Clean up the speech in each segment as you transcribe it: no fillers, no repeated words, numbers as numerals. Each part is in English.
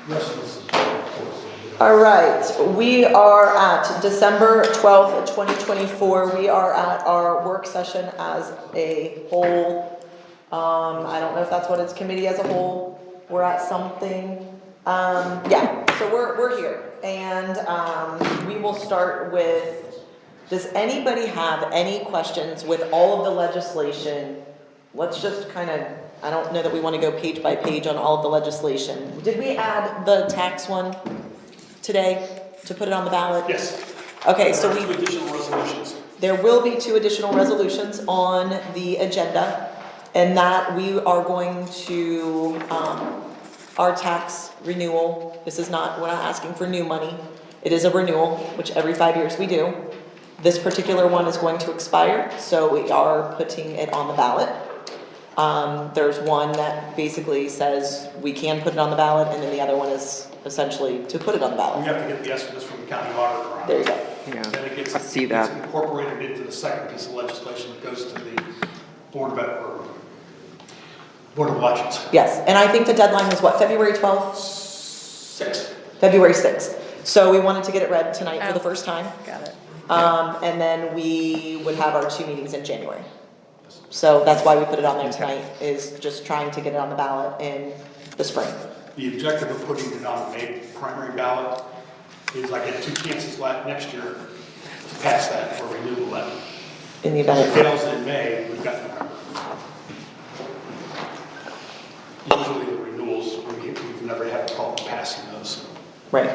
Rest of this is All right, we are at December 12th, 2024. We are at our work session as a whole. I don't know if that's what it's committee as a whole. We're at something. Yeah, so we're here. And we will start with, does anybody have any questions with all of the legislation? Let's just kind of, I don't know that we want to go page by page on all of the legislation. Did we add the tax one today to put it on the ballot? Yes. Okay, so There are 2 additional resolutions. there will be 2 additional resolutions on the agenda, and that we are going to, our tax renewal, this is not, we're not asking for new money. It is a renewal, which every 5 years we do. This particular one is going to expire, so we are putting it on the ballot. There's one that basically says we can put it on the ballot, and then the other one is essentially to put it on the We ballot. have to get the estimates from the county auditor on it. There you go. Yeah, Then it gets, I see it gets that. incorporated into the second piece of legislation that goes to the Board of Elections. Yes, and I think the deadline was what, February 12th? 6th. February 6th. So we wanted to get it read tonight for the Oh. first time. Got it. And then we would have our 2 meetings in January. So that's why we put it on there tonight, is just trying to get it on the ballot in the spring. The objective of putting it on the May primary ballot is I get 2 chances next year to pass that for renewal levy. In the If it event, fails in May, we've got November. Usually the renewals, we've never had a problem passing those. right.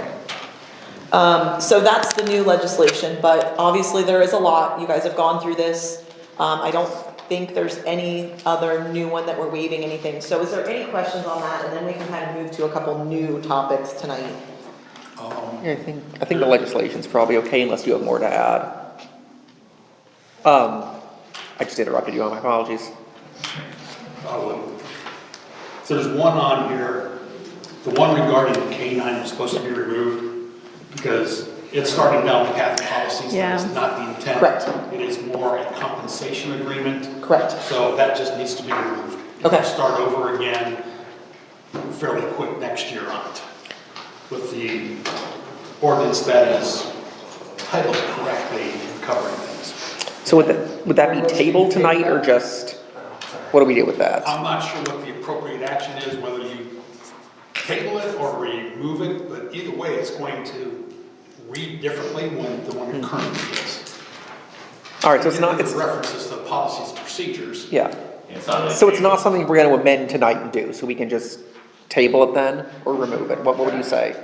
So that's the new legislation, but obviously there is a lot. You guys have gone through this. I don't think there's any other new one that we're waiving anything. So is there any questions on that? And then we can kind of move to a couple new topics tonight. Yeah, I think the legislation's probably okay unless you have more to add. I just interrupted you, my apologies. So there's one on here, the one regarding the K-9 is supposed to be removed because it's starting down the path of policies. Yeah. That is not the intent. Correct. It is more a compensation agreement. Correct. So that just needs to be removed. Okay. We'll start over again fairly quick next year on it with the ordinance that is titled correctly and covering things. So would that be tabled tonight or just, what do we do with that? I'm not sure what the appropriate action is, whether you table it or remove it, but either way, it's going to read differently when the one currently is. All right, so it's It not, it's, references the policies and procedures. yeah. So it's not something we're gonna amend tonight and do, so we can just table it then or remove it? What would you say?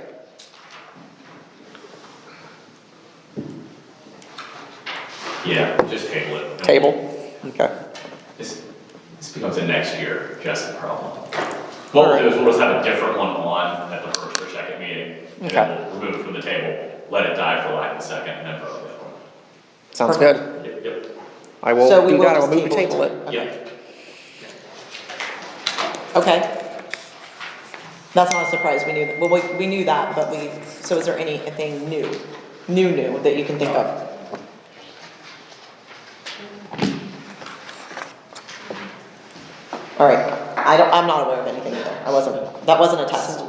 Yeah, just table it. Table? Okay. This becomes a next year Justin problem. What we'll do is we'll just have a different one on at the first or second meeting, and then we'll remove it from the table, let it die for lack of a second, and then vote on it. Sounds good. Yep. I will So we do will that, I will just move to table table it. it. Yep. Okay. That's not a surprise, we knew that, well, we knew that, but so is there anything new that you can think of? All right, I'm not aware of anything either, that wasn't a test.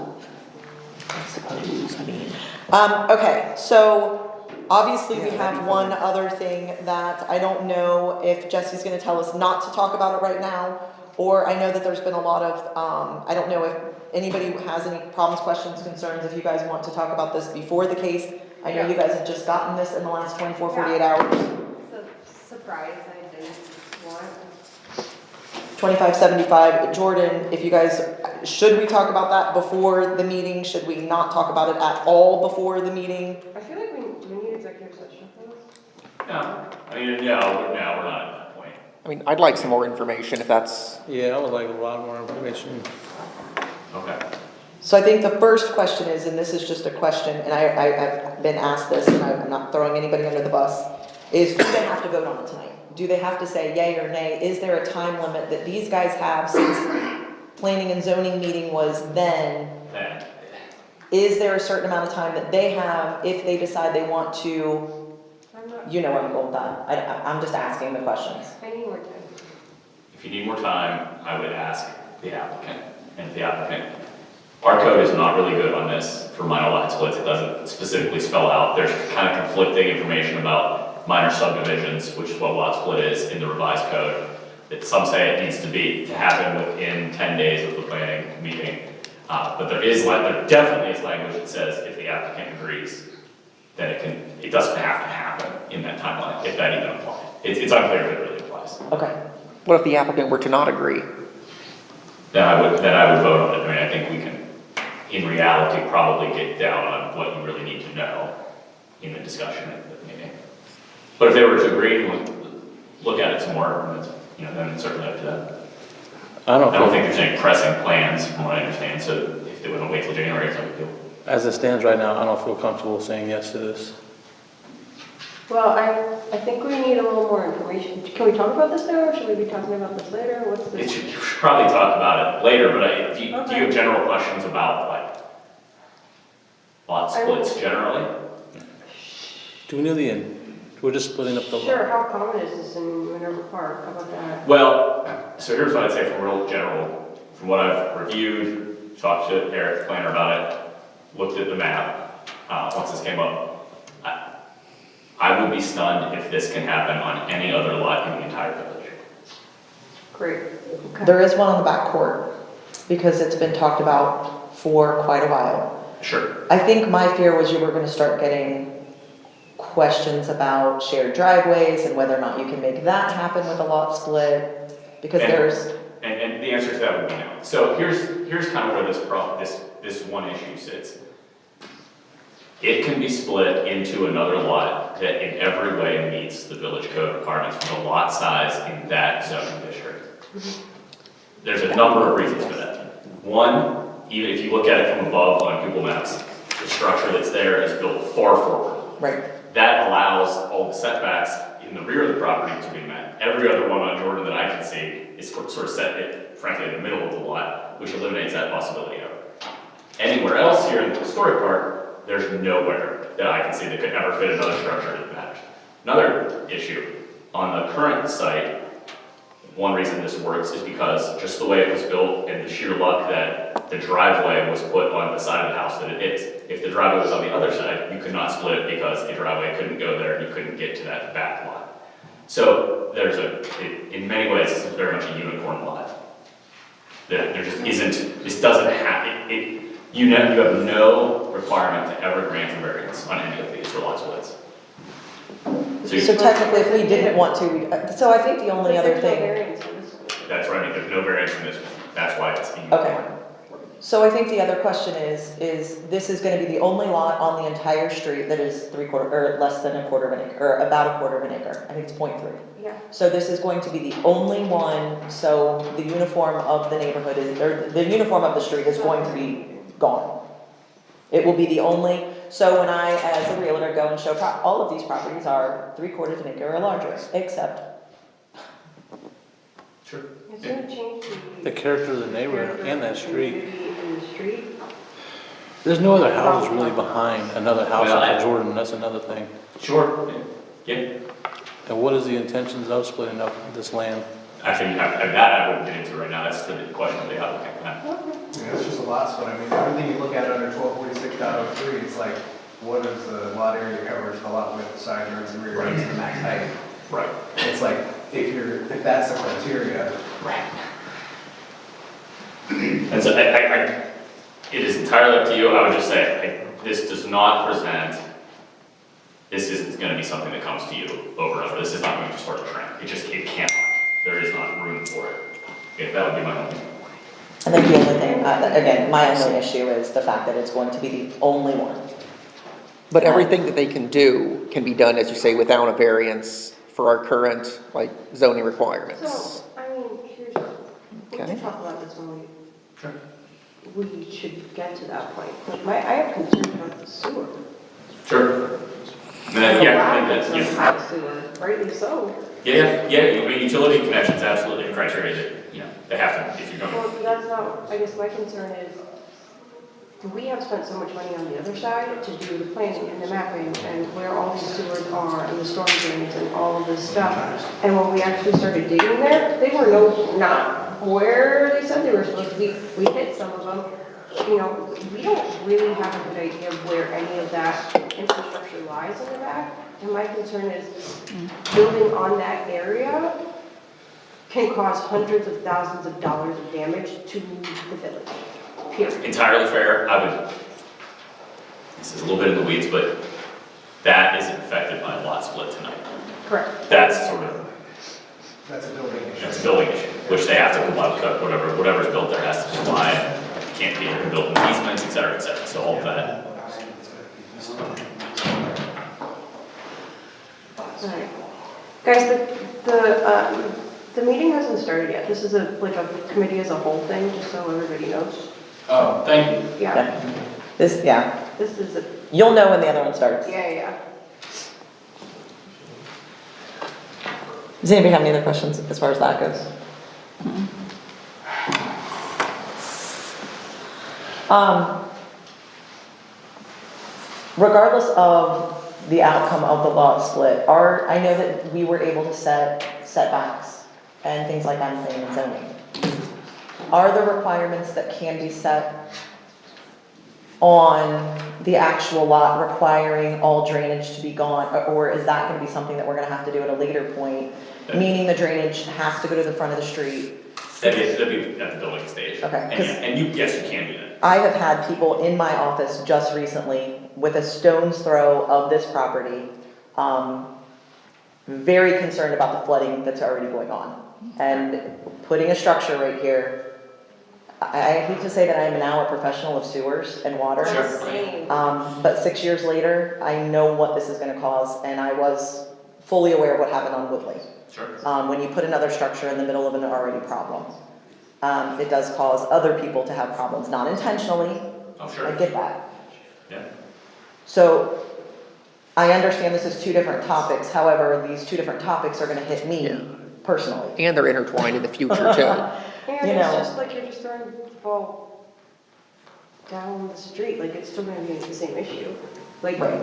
Okay, so obviously we have one other thing that I don't know if Jesse's gonna tell us not to talk about it right now, or I know that there's been a lot of, I don't know if anybody has any problems, questions, concerns, if you guys want to talk about this before the case. I know you guys have just gotten this in the last 24, 48 hours. Surprise, I didn't want. 2575, Jordan, if you guys, should we talk about that before the meeting? Should we not talk about it at all before the meeting? I feel like we need executive session for this. No, I mean, no, we're not at that point. I mean, I'd like some more information if that's, Yeah, I would like a lot more information. Okay. So I think the first question is, and this is just a question, and I've been asked this, and I'm not throwing anybody under the bus, is do they have to vote on it tonight? Do they have to say yay or nay? Is there a time limit that these guys have since planning and zoning meeting was then? Then, Is there a certain amount of time that they have if they decide they want to, I'm not. you know where I'm going with that? I'm just asking the questions. I need more time. if you need more time, I would ask the applicant, and if the applicant Our code is not really good on this for minor lot splits. It doesn't specifically spell out. There's kind of conflicting information about minor subdivisions, which is what lot split is in the revised code. Some say it needs to happen within 10 days of the planning meeting. But there definitely is language that says if the applicant agrees, then it doesn't have to happen in that timeline, if that even applies. It's unclear if it really applies. Okay, What if the applicant were to not agree? Then I would vote on it. I mean, I think we can, in reality, probably get down on what you really need to know in the discussion at the meeting. But if they were to agree, and look at it some more, then it's certainly up to them. I don't I don't know, think there's any pressing plans, from what I understand, so if they wouldn't wait till January, it's no big deal. as it stands right now, I don't feel comfortable saying yes to this. Well, I think we need a little more information. Can we talk about this now, or should we be talking about this later? What's You this? should probably talk about it later, but do you Okay. have general questions about, like, lot splits generally? Do we know the end? We're just splitting up the lot. Sure, how common is this in Minerva Park? How about that? Well, so here's what I'd say from real general, from what I've reviewed, talked to Eric, the planner, about it, looked at the map, once this came up. I would be stunned if this can happen on any other lot in the entire village. Great. Okay. there is one on the back court, because it's been talked about for quite a while. Sure. I think my fear was you were gonna start getting questions about shared driveways and whether or not you can make that happen with a lot split, because And- there's, And the answer to that would be no. So here's kind of where this one issue sits. It can be split into another lot that in every way meets the village code requirements for the lot size in that zoning district. There's a number of reasons for that. One, even if you look at it from above on Google Maps, the structure that's there is built far forward. right, That allows all the setbacks in the rear of the property to be met. Every other one on Jordan that I can see is sort of set, frankly, in the middle of the lot, which eliminates that possibility of it. Anywhere else here in the historic park, there's nowhere that I can see that could ever fit another structure that match. Another issue, on the current site, one reason this works is because just the way it was built and the sheer luck that the driveway was put on the side of the house that it is. If the driveway was on the other side, you could not split it because the driveway couldn't go there and you couldn't get to that back lot. So in many ways, this is very much a unicorn lot. There just isn't, this doesn't have, you have no requirement to ever grant a variance on any of these for lot splits. so technically, if we didn't want to, so I think the only But other there's no thing. variance for this one. That's right, there's no variance in this one, that's why it's a unicorn. Okay. So I think the other question is this is gonna be the only lot on the entire street that is 3/4, or less than a quarter of an acre, or about a quarter of an acre, I think it's 0.3. Yeah. So this is going to be the only one, so the uniform of the neighborhood is, or the uniform of the street is going to be gone. It will be the only, so when I, as a realtor, go and show, all of these properties are 3/4 of an acre or larger, except, Sure. It's gonna change The character of the neighborhood and that street. In the street. There's no other houses really behind another house Well, up in Jordan, that's another thing. Sure, yeah. And what is the intentions of splitting up this land? Actually, that I wouldn't get into right now, that's the question of the applicant. Yeah, it's just a lot split. I mean, everything you look at under 1246.03, it's like, what is the lot area coverage, the lot width, the side yards, the rear yards, the max height? Right. It's like, if that's the criteria, Right. And so it is entirely up to you, I would just say, this does not present, this isn't gonna be something that comes to you over and over, this is not going to start a trend, it can't, there is not room for it. Okay, that would be my only. I think the only thing, again, my only issue is the fact that it's going to be the only one. But everything that they can do can be done, as you say, without a variance for our current, like, zoning requirements. So, I mean, we Okay. can talk about this when we should get to that point. Like, I have concerns about the sewer. Sure. The Yeah, lack that's, of yeah. sewer, rightly so. Yeah, I mean, utility connections, absolutely a criteria that, they have to, if you're Well, going. that's not, I guess my concern is, we have spent so much money on the other side to do the planning and the mapping and where all these sewers are and the storm drains and all of this stuff. And when we actually started digging there, they were not where they said they were supposed to be. We hit some of them, you know, we don't really have a good idea of where any of that infrastructure lies in the back. And my concern is building on that area can cause hundreds of thousands of dollars of damage to the village, period. Entirely fair, I would, this is a little bit in the weeds, but that isn't affected by a lot split tonight. Correct. That's sort of, That's a building issue. that's a building issue, which they have to comply with, whatever's built there has to comply. Can't be built in easements, et cetera, so all of that. Alright. Guys, the meeting hasn't started yet. This is like a committee as a whole thing, just so everybody knows. Oh, thank you. Yeah, This, yeah, this is a, you'll know when the other one starts. yeah. Does anybody have any other questions as far as that goes? Regardless of the outcome of the lot split, I know that we were able to set setbacks and things like that in planning and zoning. Are there requirements that can be set on the actual lot requiring all drainage to be gone? Or is that gonna be something that we're gonna have to do at a later point? Meaning the drainage has to go to the front of the street? That'd be at the building stage. Okay, And 'cause- yeah, and yes, you can do that. I have had people in my office just recently with a stone's throw of this property, very concerned about the flooding that's already going on. And putting a structure right here, I hate to say that I am now a professional of sewers and water. Sure. Same. But 6 years later, I know what this is gonna cause, and I was fully aware of what happened on Woodley. Sure. When you put another structure in the middle of an already problem. It does cause other people to have problems, not intentionally, Oh, sure. I get that. Yeah. So, I understand this is two different topics, however, these two different topics are gonna hit me personally. And they're intertwined in the future too. And You it's know. just like you're just throwing the ball down the street, like it's still gonna be the same issue. Like, Right.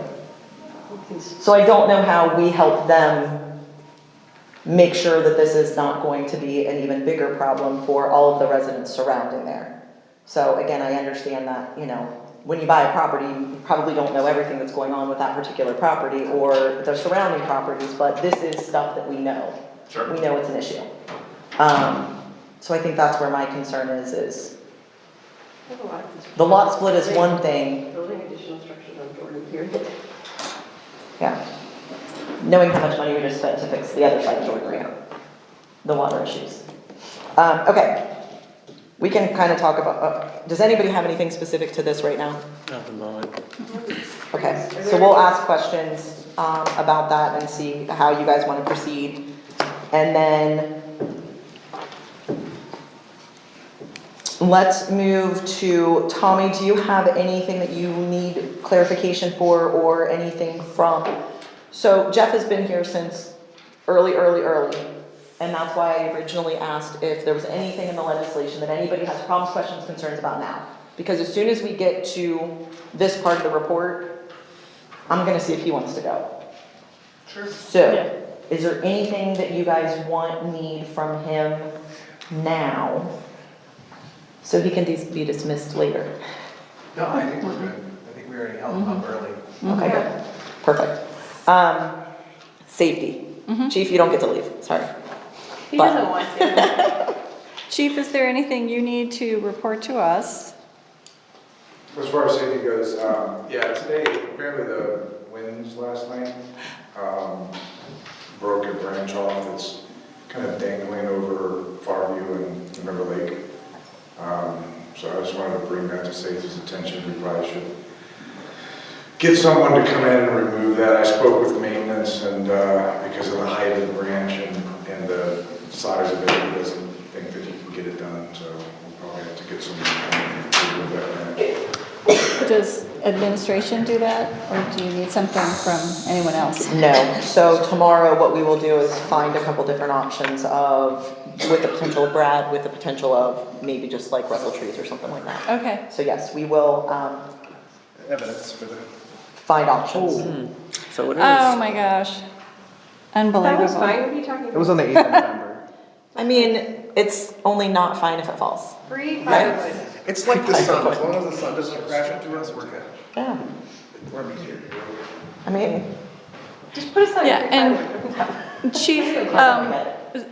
it's- So I don't know how we help them make sure that this is not going to be an even bigger problem for all of the residents surrounding there. So again, I understand that, you know, when you buy a property, you probably don't know everything that's going on with that particular property or the surrounding properties, but this is stuff that we know. Sure. We know it's an issue. So I think that's where my concern is there's a lot of concern. the lot split is one thing, Building additional structures on Jordan, period. yeah. Knowing how much money we just spent to fix the other side of Jordan River, the water issues. Okay, we can kind of talk about, does anybody have anything specific to this right now? Not at the moment. Okay, so we'll ask questions about that and see how you guys want to proceed. And then let's move to, Tommy, do you have anything that you need clarification for or anything from? So Jeff has been here since early. And that's why I originally asked if there was anything in the legislation that anybody has problems, questions, concerns about now. Because as soon as we get to this part of the report, I'm gonna see if he wants to go. Sure. So, is there anything that you guys need from him now? So he can be dismissed later? No, I think we're good. I think we already held them up early. Okay, good, perfect. Safety. Chief, you don't get to leave, sorry. He But- doesn't want to. Chief, is there anything you need to report to us? As far as safety goes, yeah, today, apparently the winds last night, broke a branch off that's kind of dangling over Farview and River Lake. So I just wanted to bring that to safety's attention. We probably should get someone to come in and remove that. I spoke with maintenance and, because of the height of the branch and the size of it, he doesn't think that he can get it done, so we'll probably have to get someone to come in and remove that branch. Does administration do that, or do you need something from anyone else? No, so tomorrow what we will do is find a couple different options with the potential of Brad, with the potential of maybe just like Russell trees or something like that. Okay, So yes, we will, Evidence for the. find options. So it is. oh my gosh, That was unbelievable. fine, what are you talking about? It was on the 8th of November. I mean, it's only not fine if it falls. Free firewood. It's like the sun, as long as the sun doesn't crash into us, we're good. Yeah, We're meteor. I mean, Just put aside. Yeah, your and time. Chief,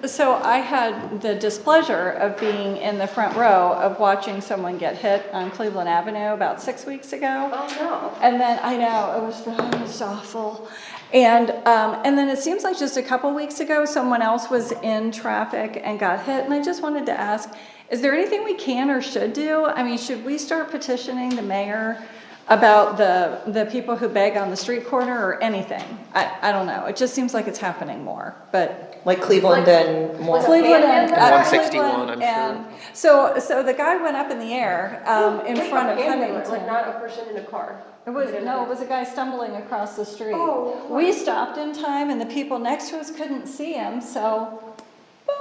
so I had the displeasure of being in the front row of watching someone get hit on Cleveland Avenue about 6 weeks ago. Oh, no. And then, I know, it was awful. And then it seems like just a couple weeks ago, someone else was in traffic and got hit. And I just wanted to ask, is there anything we can or should do? I mean, should we start petitioning the mayor about the people who beg on the street corner or anything? I don't know. It just seems like it's happening more, but. like Cleveland and more. Cleveland and. Panhandler? 161, Cleveland I'm and- So the guy went up in the air, in Like front a of panhandler, Like Huntington. not a person in a car. It was a guy stumbling across the street. Oh, We stopped in time and the people next to us couldn't see him, so, boom.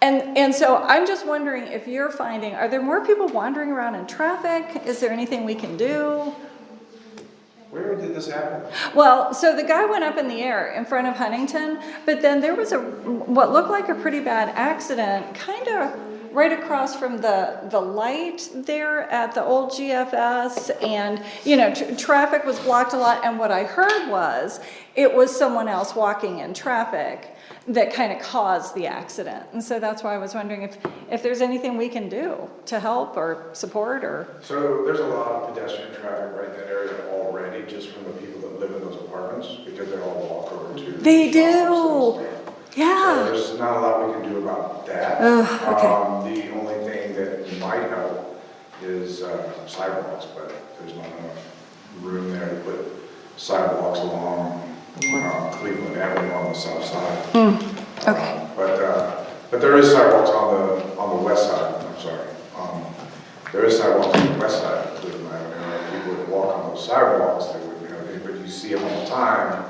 And so I'm just wondering if you're finding, are there more people wandering around in traffic? Is there anything we can do? Where did this happen? Well, so the guy went up in the air in front of Huntington, but then there was what looked like a pretty bad accident, kind of right across from the light there at the old GFS, and, traffic was blocked a lot, and what I heard was, it was someone else walking in traffic that kind of caused the accident. And so that's why I was wondering if there's anything we can do to help or support or. So there's a lot of pedestrian traffic right in that area already, just from the people that live in those apartments, because they all walk over to. They shops and do. stuff. Yeah. So there's not a lot we can do about that. Okay. The only thing that might help is sidewalks, but there's not enough room there to put sidewalks along Cleveland Avenue on the south side. Okay. But there is sidewalks on the west side, I'm sorry. There is sidewalks on the west side of Cleveland Avenue. If people would walk on those sidewalks, they wouldn't have any, but you see them all the time,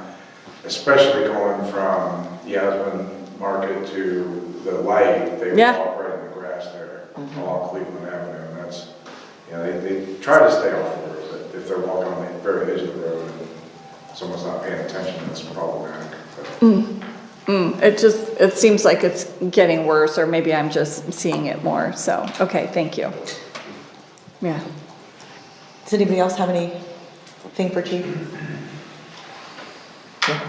especially going from Yasmin Market to the light. They Yeah. walk right in the grass there along Cleveland Avenue, and that's, they try to stay off the road, but if they're walking on the very edge of the road and someone's not paying attention, that's problematic. But It seems like it's getting worse, or maybe I'm just seeing it more, so, okay, thank you. Yeah. Does anybody else have anything for Chief? No?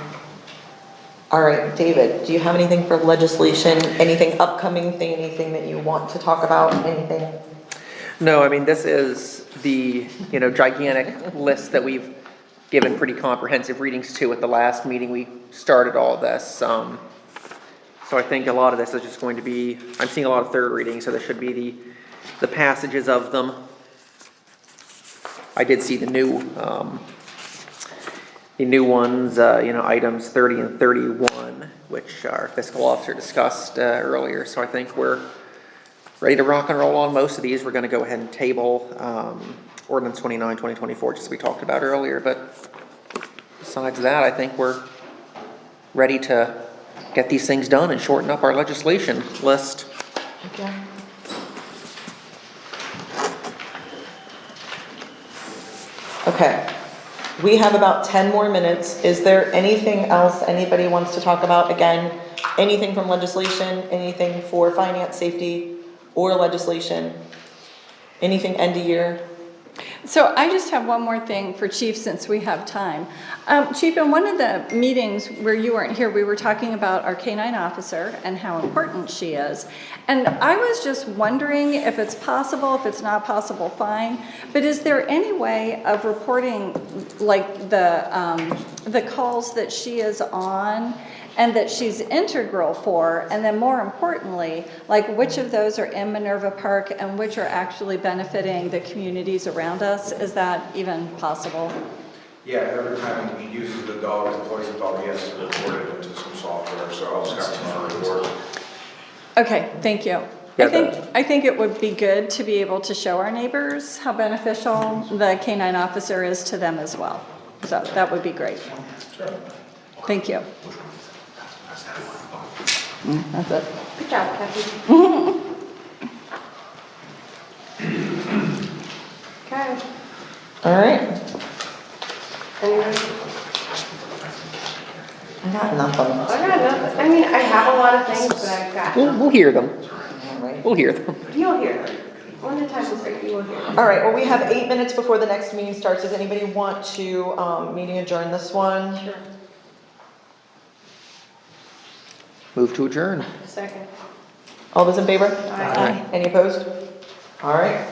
All right, David, do you have anything for legislation, anything upcoming thing, anything that you want to talk about, anything? No, I mean, this is the, gigantic list that we've given pretty comprehensive readings to at the last meeting we started all of this. So I think a lot of this is just going to be, I'm seeing a lot of third readings, so there should be the passages of them. I did see the new ones, items 30 and 31, which our fiscal officer discussed earlier. So I think we're ready to rock and roll on most of these. We're going to go ahead and table Ordinance 29, 2024, just as we talked about earlier. But besides that, I think we're ready to get these things done and shorten up our legislation list. Okay. Okay, we have about 10 more minutes. Is there anything else anybody wants to talk about? Again, anything from legislation, anything for finance, safety, or legislation? Anything end of year? So I just have one more thing for Chief, since we have time. Chief, in one of the meetings where you weren't here, we were talking about our K-9 officer and how important she is. And I was just wondering if it's possible, if it's not possible, fine. But is there any way of reporting, like, the calls that she is on and that she's integral for, and then more importantly, like, which of those are in Minerva Park and which are actually benefiting the communities around us? Is that even possible? yeah, every time he uses the dog, deploys the dog, he has to report it into some software, so I'll just have to report. Okay, thank you. Yeah, I think it would be good to be able to show our neighbors how beneficial the K-9 officer is to them as well. So that would be great. Thank you. That's it. Good job, Kathy. Okay. All right, Anyone? I got nothing. I got nothing. I mean, I have a lot of things, but I've got We'll hear them. All right. We'll hear them. You'll hear them. When the time is right, you will hear. All right, well, we have 8 minutes before the next meeting starts. Does anybody want to, meeting adjourn this one? Sure. Move to adjourn. Second. All those in favor? Aye. Any opposed? All right,